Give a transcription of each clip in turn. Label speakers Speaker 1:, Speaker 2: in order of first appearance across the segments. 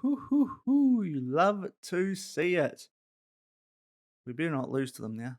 Speaker 1: Hoo, hoo, hoo. You love to see it. We better not lose to them now.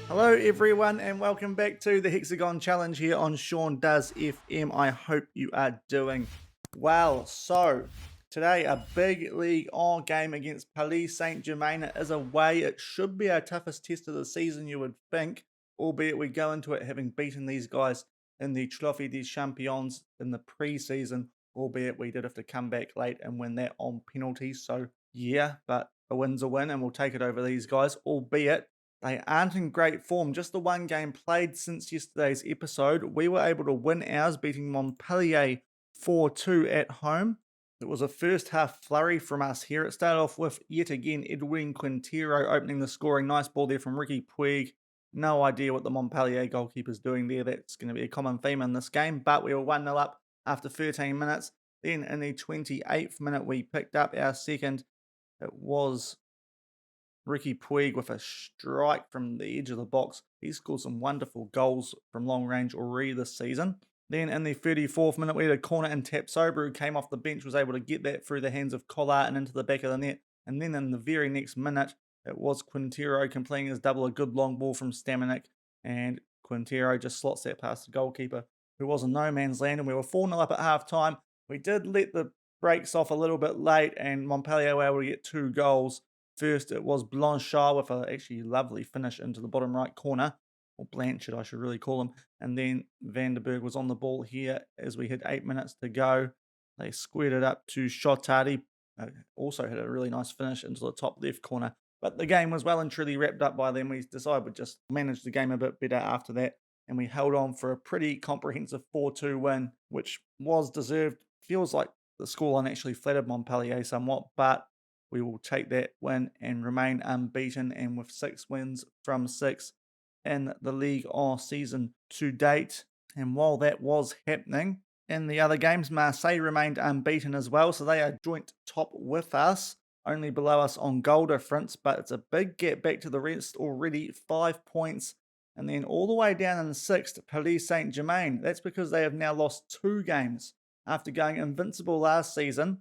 Speaker 1: Hello, everyone, and welcome back to the Hexagon Challenge here on Shaun Does FM. I hope you are doing well. So, today, a big League on game against Paris Saint-Germain. It is away. It should be our toughest test of the season, you would think, albeit we go into it having beaten these guys in the Trophée des Champions in the pre-season, albeit we did have to come back late and win that on penalties. So, yeah, but a win's a win, and we'll take it over these guys, albeit they aren't in great form. Just the one game played since yesterday's episode. We were able to win ours, beating Montpellier 4-2 at home. It was a first half flurry from us here. It started off with, yet again, Edwin Quintero opening the scoring. Nice ball there from Ricky Puig. No idea what the Montpellier goalkeeper's doing there. That's going to be a common theme in this game. But we were 1-0 up after 13 minutes. Then in the 28th minute, we picked up our second. It was Ricky Puig with a strike from the edge of the box. He's scored some wonderful goals from long range already this season. Then in the 34th minute, we had a corner and Tapsoba, who came off the bench, was able to get that through the hands of Collar and into the back of the net. And then in the very next minute, it was Quintero completing his double, a good long ball from Stamanik. And Quintero just slots that past the goalkeeper, who was in no man's land. And we were 4-0 up at half time. We did let the brakes off a little bit late, and Montpellier were able to get 2 goals. First, it was Blanchard with a actually lovely finish into the bottom right corner, or Blanchard, I should really call him. And then Vandenberg was on the ball here as we had 8 minutes to go. They squared it up to Shotari. Also had a really nice finish into the top left corner. But the game was well and truly wrapped up by then. We decided we'd just manage the game a bit better after that. And we held on for a pretty comprehensive 4-2 win, which was deserved. Feels like the scoreline actually flattered Montpellier somewhat, but we will take that win and remain unbeaten, and with 6 wins from 6 in the league all season to date. And while that was happening, in the other games, Marseille remained unbeaten as well, so they are joint top with us, only below us on goal difference, but it's a big gap back to the rest already, 5 points. And then all the way down in 6th, Paris Saint-Germain. That's because they have now lost 2 games. After going invincible last season,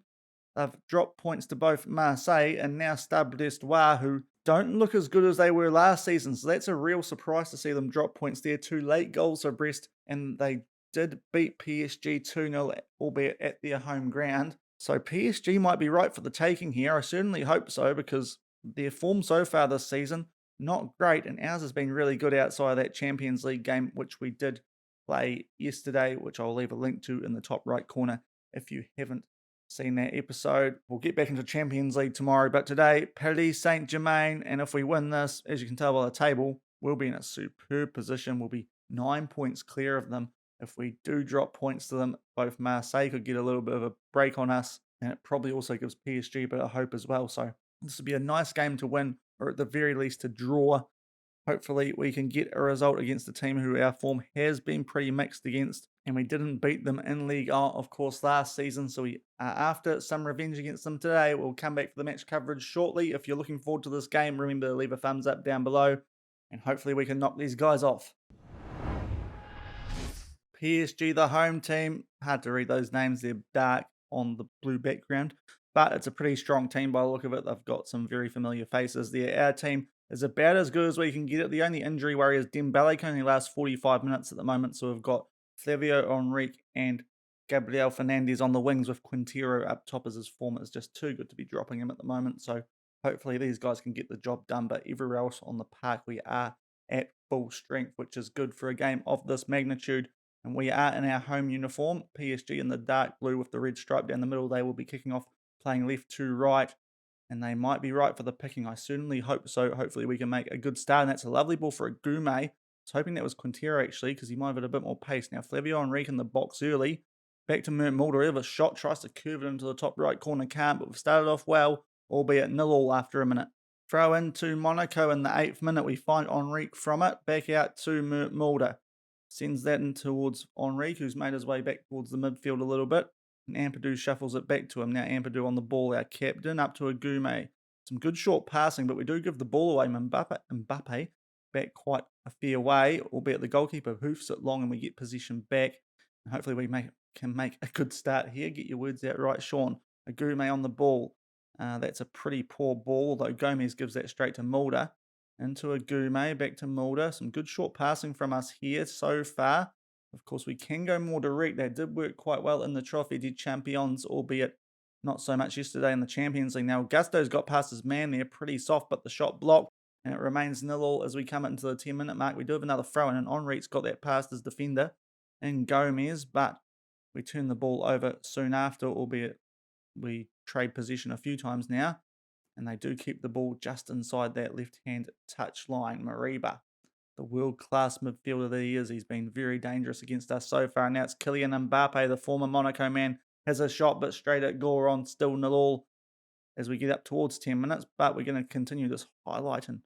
Speaker 1: they've dropped points to both Marseille and now Stade Brestois, who don't look as good as they were last season. So that's a real surprise to see them drop points there. 2 late goals for Brest, and they did beat PSG 2-0, albeit at their home ground. So PSG might be right for the taking here. I certainly hope so, because their form so far this season, not great, and ours has been really good outside of that Champions League game, which we did play yesterday, which I'll leave a link to in the top right corner if you haven't seen that episode. We'll get back into Champions League tomorrow, but today, Paris Saint-Germain, and if we win this, as you can tell by the table, we'll be in a superb position. We'll be 9 points clear of them. If we do drop points to them, both Marseille could get a little bit of a break on us, and it probably also gives PSG a bit of hope as well. So this would be a nice game to win, or at the very least to draw. Hopefully we can get a result against a team who our form has been pretty mixed against, and we didn't beat them in Ligue 1, of course, last season, so we are after some revenge against them today. We'll come back for the match coverage shortly. If you're looking forward to this game, remember to leave a thumbs up down below, and hopefully we can knock these guys off. PSG, the home team. Hard to read those names. They're dark on the blue background, but it's a pretty strong team by the look of it. They've got some very familiar faces there. Our team is about as good as we can get it. The only injury worry is Dembele can only last 45 minutes at the moment, so we've got Flavio Henrique and Gabriel Fernandes on the wings, with Quintero up top, as his form is just too good to be dropping him at the moment. So hopefully these guys can get the job done, but everywhere else on the park we are at full strength, which is good for a game of this magnitude. And we are in our home uniform, PSG in the dark blue with the red stripe down the middle. They will be kicking off, playing left to right, and they might be right for the picking. I certainly hope so. Hopefully we can make a good start, and that's a lovely ball for a Goumet. I was hoping that was Quintero, actually, because he might have had a bit more pace. Now, Flavio Henrique in the box early. Back to Mulder. A shot, tries to curve it into the top right corner, can't, but we've started off well, albeit 0-0 after a minute. Throw into Monaco in the 8th minute. We find Henrique from it. Back out to Mulder. Sends that in towards Henrique, who's made his way back towards the midfield a little bit. And Ampadu shuffles it back to him. Now Ampadu on the ball, our captain, up to Agume. Some good short passing, but we do give the ball away. Mbappe back quite a fair way, albeit the goalkeeper hoofs it long and we get possession back. And hopefully we can make a good start here. Get your words out right, Shaun. Agume on the ball. That's a pretty poor ball, although Gomez gives that straight to Mulder. Into Agume, back to Mulder. Some good short passing from us here so far. Of course, we can go more direct. That did work quite well in the Trophy de Champions, albeit not so much yesterday in the Champions League. Now, Gusto's got past his man there, pretty soft, but the shot blocked, and it remains 0-0 as we come into the 10-minute mark. We do have another throw-in, and Henrique's got that past his defender in Gomez, but we turn the ball over soon after, albeit we trade position a few times now, and they do keep the ball just inside that left-hand touch line. Mariba, the world-class midfielder that he is, he's been very dangerous against us so far. Now it's Kylian Mbappe, the former Monaco man, has a shot, but straight at Goron, still 0-0 as we get up towards 10 minutes. But we're going to continue this highlight, and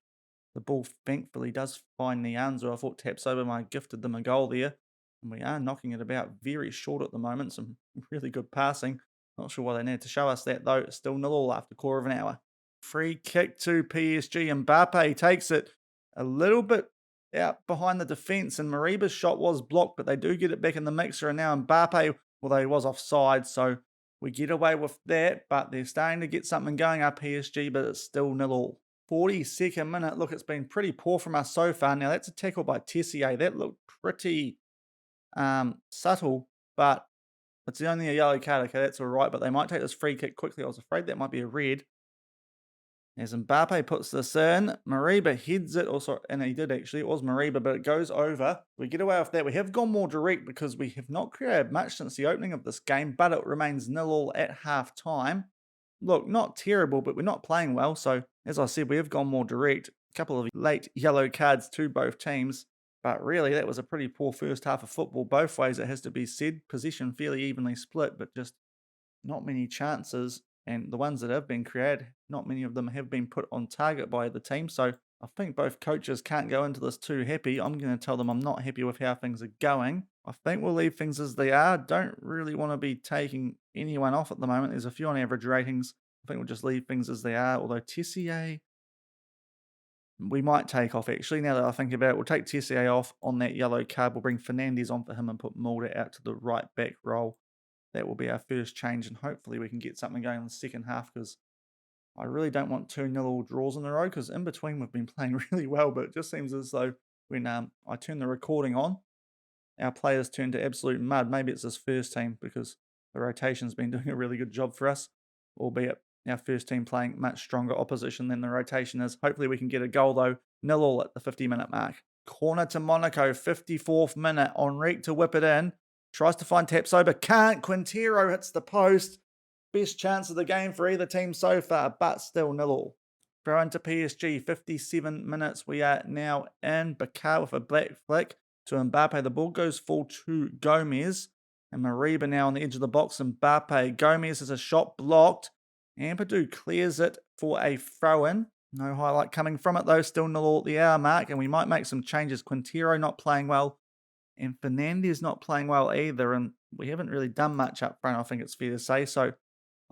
Speaker 1: the ball thankfully does find Nianzo. I thought Tapsoba gifted them a goal there, and we are knocking it about very short at the moment. Some really good passing. Not sure why they needed to show us that, though. It's still 0-0 after a quarter of an hour. Free kick to PSG. Mbappe takes it a little bit out behind the defence, and Mariba's shot was blocked, but they do get it back in the mixer, and now Mbappe, although he was offside, so we get away with that, but they're starting to get something going up PSG, but it's still 0-0. 42nd minute. Look, it's been pretty poor from us so far. Now, that's a tackle by Tessier. That looked pretty subtle, but it's only a yellow card. Okay, that's all right, but they might take this free kick quickly. I was afraid that might be a red. As Mbappe puts this in, Mariba heads it, also, and he did actually, it was Mariba, but it goes over. We get away with that. We have gone more direct because we have not created much since the opening of this game, but it remains 0-0 at half time. Look, not terrible, but we're not playing well. So, as I said, we have gone more direct. A couple of late yellow cards to both teams, but really that was a pretty poor first half of football both ways, it has to be said. Possession fairly evenly split, but just not many chances. And the ones that have been created, not many of them have been put on target by the team. So I think both coaches can't go into this too happy. I'm going to tell them I'm not happy with how things are going. I think we'll leave things as they are. Don't really want to be taking anyone off at the moment. There's a few on average ratings. I think we'll just leave things as they are. Although Tessier, we might take off actually. Now that I think about it, we'll take Tessier off on that yellow card. We'll bring Fernandes on for him and put Mulder out to the right back role. That will be our first change, and hopefully we can get something going in the second half, because I really don't want 2-0 draws in a row, because in between we've been playing really well, but it just seems as though when I turn the recording on, our players turn to absolute mud. Maybe it's this first team, because the rotation's been doing a really good job for us, albeit our first team playing much stronger opposition than the rotation is. Hopefully we can get a goal though. 0-0 at the 50-minute mark. Corner to Monaco, 54th minute. Henrique to whip it in. Tries to find Tapsoba, can't. Quintero hits the post. Best chance of the game for either team so far, but still 0-0. Throw into PSG, 57 minutes. We are now in. Bakar with a black flick to Mbappe. The ball goes full to Gomez. And Mariba now on the edge of the box. Mbappe. Gomez has a shot blocked. Ampadu clears it for a throw-in. No highlight coming from it though. Still 0-0 at the hour mark. And we might make some changes. Quintero not playing well. And Fernandes not playing well either, and we haven't really done much up front, I think it's fair to say. So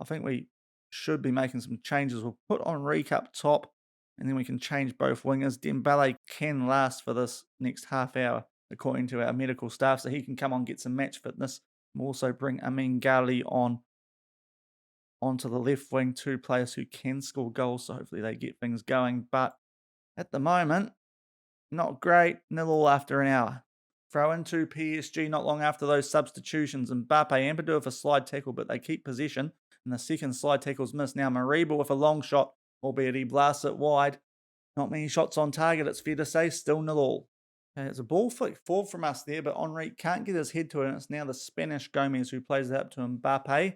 Speaker 1: I think we should be making some changes. We'll put Henrique up top, and then we can change both wingers. Dembele can last for this next half hour, according to our medical staff, so he can come on and get some match fitness. We'll also bring Amin Ghali onto the left wing, two players who can score goals, so hopefully they get things going. But at the moment, not great. 0-0 after an hour. Throw into PSG not long after those substitutions. Mbappe, Ampadu with a slide tackle, but they keep possession. And the second slide tackle's missed. Now Mariba with a long shot, albeit he blasts it wide. Not many shots on target, it's fair to say. Still 0-0. Okay, it's a ball flick forward from us there, but Henrique can't get his head to it. And it's now the Spanish Gomez who plays it up to Mbappe.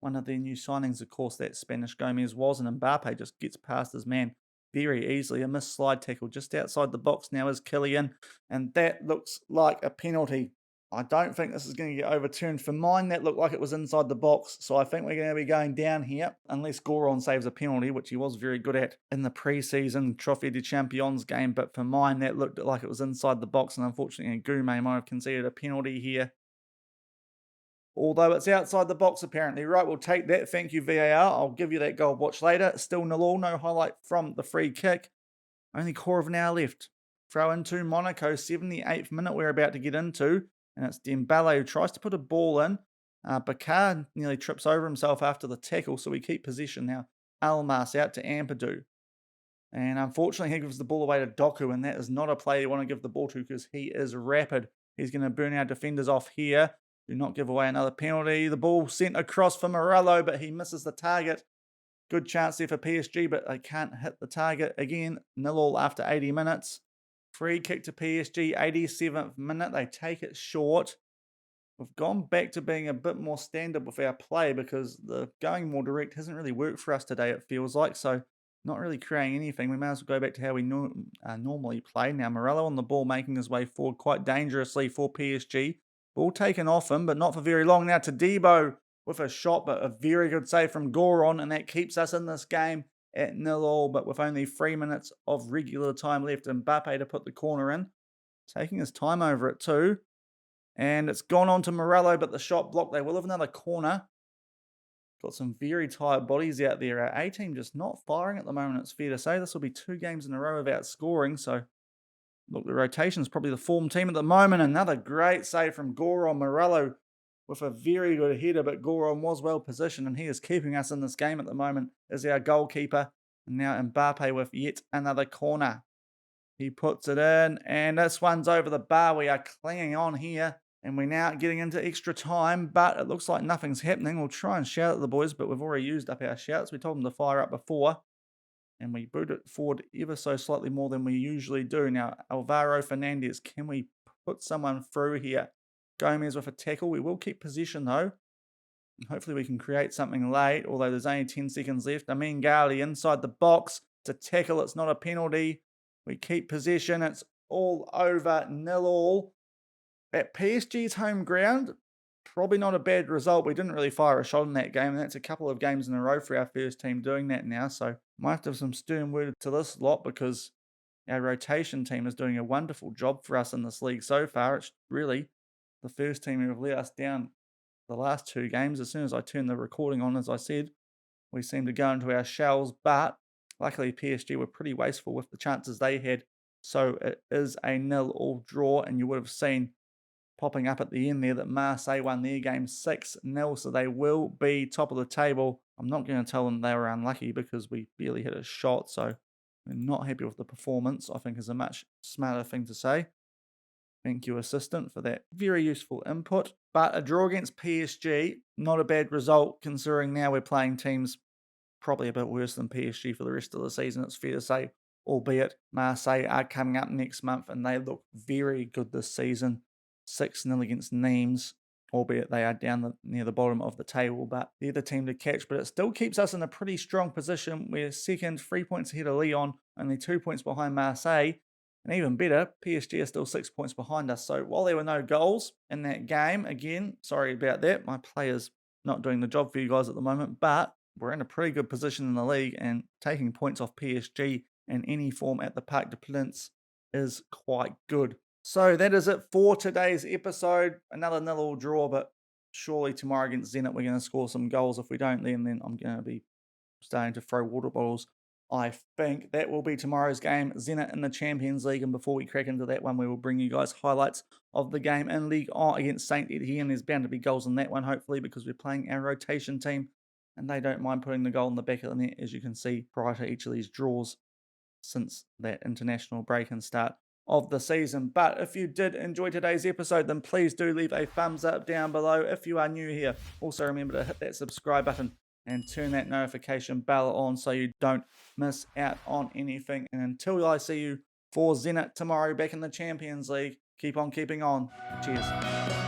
Speaker 1: One of their new signings, of course, that Spanish Gomez was. And Mbappe just gets past his man very easily. A missed slide tackle just outside the box now is Kylian, and that looks like a penalty. I don't think this is going to get overturned. For mine, that looked like it was inside the box. So I think we're going to be going down here, unless Goron saves a penalty, which he was very good at in the pre-season Trophée des Champions game. But for mine, that looked like it was inside the box. And unfortunately, Gume might have conceded a penalty here. Although it's outside the box, apparently. Right, we'll take that. Thank you, VAR. I'll give you that goal watch later. Still 0-0. No highlight from the free kick. Only quarter of an hour left. Throw into Monaco, 78th minute we're about to get into. And it's Dembele who tries to put a ball in. Bakar nearly trips over himself after the tackle, so we keep possession now. Almas out to Ampadu. And unfortunately, he gives the ball away to Doku, and that is not a player you want to give the ball to because he is rapid. He's going to burn our defenders off here. Do not give away another penalty. The ball sent across for Morello, but he misses the target. Good chance there for PSG, but they can't hit the target. Again, 0-0 after 80 minutes. Free kick to PSG, 87th minute. They take it short. We've gone back to being a bit more standard with our play because the going more direct hasn't really worked for us today, it feels like. So not really creating anything. We may as well go back to how we normally play. Now, Morello on the ball making his way forward quite dangerously for PSG. Ball taken off him, but not for very long. Now to Debo with a shot, but a very good save from Goron, and that keeps us in this game at 0-0, but with only 3 minutes of regular time left. Mbappe to put the corner in. Taking his time over it too. And it's gone on to Morello, but the shot blocked. They will have another corner. Got some very tired bodies out there. Our A-team just not firing at the moment, it's fair to say. This will be 2 games in a row without scoring, so look, the rotation is probably the form team at the moment. Another great save from Goron. Morello with a very good header, but Goron was well positioned, and he is keeping us in this game at the moment as our goalkeeper. And now Mbappe with yet another corner. He puts it in, and this one's over the bar. We are clinging on here, and we're now getting into extra time, but it looks like nothing's happening. We'll try and shout at the boys, but we've already used up our shouts. We told them to fire up before, and we boot it forward ever so slightly more than we usually do. Now, Alvaro Fernandez, can we put someone through here? Gomez with a tackle. We will keep possession, though. And hopefully we can create something late, although there's only 10 seconds left. Amin Ghali inside the box. It's a tackle. It's not a penalty. We keep possession. It's all over 0-0. At PSG's home ground, probably not a bad result. We didn't really fire a shot in that game, and that's a couple of games in a row for our first team doing that now. So might have to have some stern word to this lot because our rotation team is doing a wonderful job for us in this league so far. It's really the first team who have let us down the last 2 games. As soon as I turn the recording on, as I said, we seem to go into our shells, but luckily PSG were pretty wasteful with the chances they had. So it is a 0-0 draw, and you would have seen popping up at the end there that Marseille won their game 6-0, so they will be top of the table. I'm not going to tell them they were unlucky because we barely hit a shot, so we're not happy with the performance, I think is a much smarter thing to say. Thank you, assistant, for that very useful input. But a draw against PSG, not a bad result considering now we're playing teams probably a bit worse than PSG for the rest of the season, it's fair to say, albeit Marseille are coming up next month and they look very good this season. 6-0 against Nimes, albeit they are down near the bottom of the table, but they're the team to catch. But it still keeps us in a pretty strong position. We're second, 3 points ahead of Lyon, only 2 points behind Marseille. And even better, PSG are still 6 points behind us. So while there were no goals in that game, again, sorry about that. My player's not doing the job for you guys at the moment, but we're in a pretty good position in the league, and taking points off PSG in any form at the Parc de Princes is quite good. So that is it for today's episode. Another 0-0 draw, but surely tomorrow against Zenit we're going to score some goals. If we don't, then I'm going to be starting to throw water bottles. I think that will be tomorrow's game, Zenit in the Champions League. And before we crack into that one, we will bring you guys highlights of the game in Ligue 1 against Saint Etienne. There's bound to be goals in that one, hopefully, because we're playing our rotation team, and they don't mind putting the goal in the back of the net, as you can see, prior to each of these draws since that international break and start of the season. But if you did enjoy today's episode, then please do leave a thumbs up down below. If you are new here, also remember to hit that subscribe button and turn that notification bell on so you don't miss out on anything. And until I see you for Zenit tomorrow back in the Champions League, keep on keeping on. Cheers.